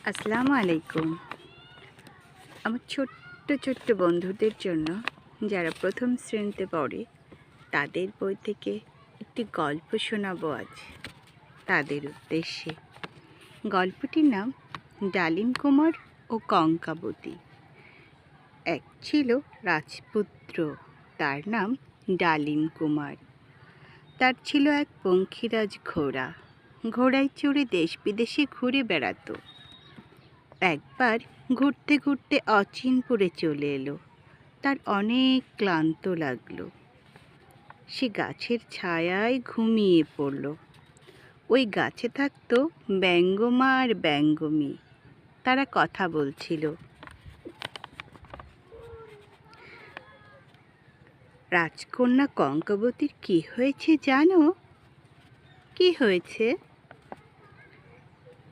আসসালামু আলাইকুম। আমার ছোট্ট ছোট্ট বন্ধুদের জন্য যারা প্রথম শ্রেণীতে পড়ে তাদের বই থেকে একটি গল্প শোনাবো আজ তাদের উদ্দেশ্যে। গল্পটির নাম ডালিম কুমার ও কঙ্কাবতী। এক ছিল রাজপুত্র, তার নাম ডালিম কুমার। তার ছিল এক পঙ্খিরাজ ঘোড়া। ঘোড়ায় চড়ে দেশ বিদেশে ঘুরে বেড়াতো। একবার ঘুরতে ঘুরতে অচিনপুরে চলে এলো। তার অনেক ক্লান্ত লাগলো। সে গাছের ছায়ায় ঘুমিয়ে পড়ল। ওই গাছে থাকতো ব্যঙ্গমা আর ব্যঙ্গমী। তারা কথা বলছিল। রাজকন্যা কঙ্কাবতীর কি হয়েছে জানো? কি হয়েছে?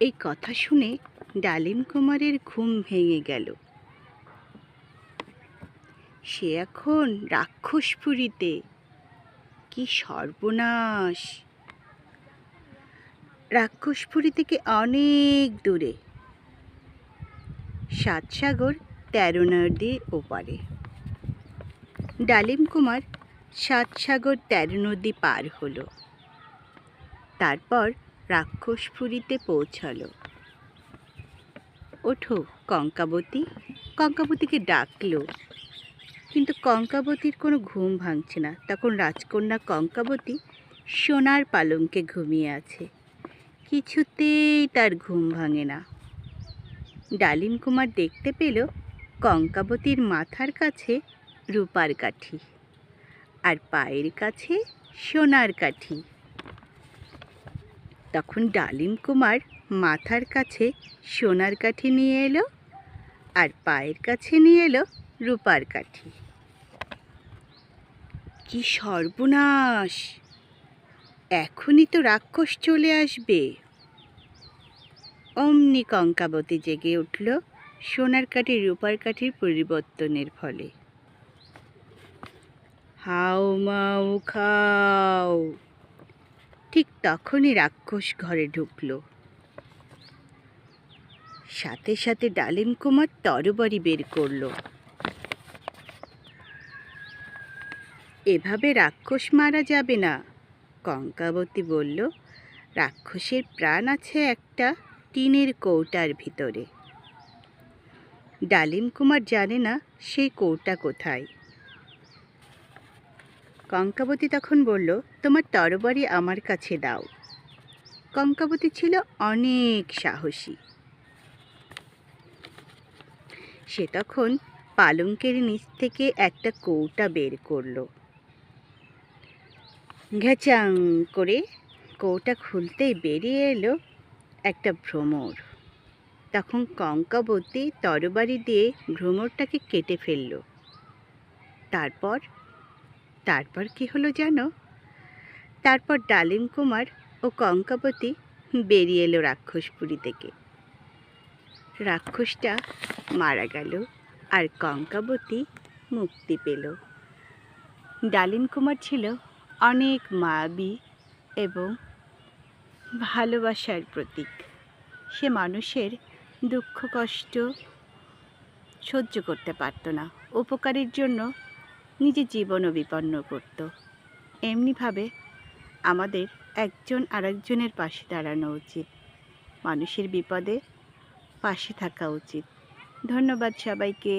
এই কথা শুনে ডালিম কুমারের ঘুম ভেঙে গেল। সে এখন রাক্ষসপুরীতে। কি সর্বনাশ! রাক্ষসপুরী থেকে অনেক দূরে, ৭ সাগর ১৩ নদীর ওপারে। ডালিম কুমার ৭ সাগর ১৩ নদী পার হলো। তারপর রাক্ষসপুরীতে পৌঁছালো। ওঠো কঙ্কাবতী। কঙ্কাবতীকে ডাকলো, কিন্তু কঙ্কাবতীর কোনো ঘুম ভাঙছে না। তখন রাজকন্যা কঙ্কাবতী সোনার পালঙ্কে ঘুমিয়ে আছে। কিছুতেই তার ঘুম ভাঙে না। ডালিম কুমার দেখতে পেল কঙ্কাবতীর মাথার কাছে রূপার কাঠি আর পায়ের কাছে সোনার কাঠি। তখন ডালিম কুমার মাথার কাছে সোনার কাঠি নিয়ে এলো আর পায়ের কাছে নিয়ে এলো রূপার কাঠি। কি সর্বনাশ! এখনই তো রাক্ষস চলে আসবে। অমনি কঙ্কাবতী জেগে উঠল সোনার কাঠি রূপার কাঠির পরিবর্তনের ফলে। হাও মাও খাও! ঠিক তখনই রাক্ষস ঘরে ঢুকল। সাথে সাথে ডালিম কুমার তরবারি বের করল। এভাবে রাক্ষস মারা যাবে না, কঙ্কাবতী বলল। রাক্ষসের প্রাণ আছে একটা টিনের কৌটার ভিতরে। ডালিম কুমার জানে না সেই কৌটা কোথায়। কঙ্কাবতী তখন বলল, তোমার তরবারি আমার কাছে দাও। কঙ্কাবতী ছিল অনেক সাহসী। সে তখন পালঙ্কের নিচ থেকে একটা কৌটা বের করল। ঘ্যাচাং করে কৌটা খুলতেই বেরিয়ে এলো একটা ভ্রমর। তখন কঙ্কাবতী তরবারি দিয়ে ভ্রমরটাকে কেটে ফেলল। তারপর কি হলো জানো? তারপর ডালিম কুমার ও কঙ্কাবতী বেরিয়ে এলো রাক্ষসপুরী থেকে। রাক্ষসটা মারা গেল আর কঙ্কাবতী মুক্তি পেল। ডালিম কুমার ছিল অনেক মায়াবী এবং ভালোবাসার প্রতীক। সে মানুষের দুঃখ কষ্ট সহ্য করতে পারত না। উপকারের জন্য নিজের জীবনও বিপন্ন করত। এমনিভাবে আমাদের একজন আরেকজনের পাশে দাঁড়ানো উচিত। মানুষের বিপদে পাশে থাকা উচিত। ধন্যবাদ সবাইকে।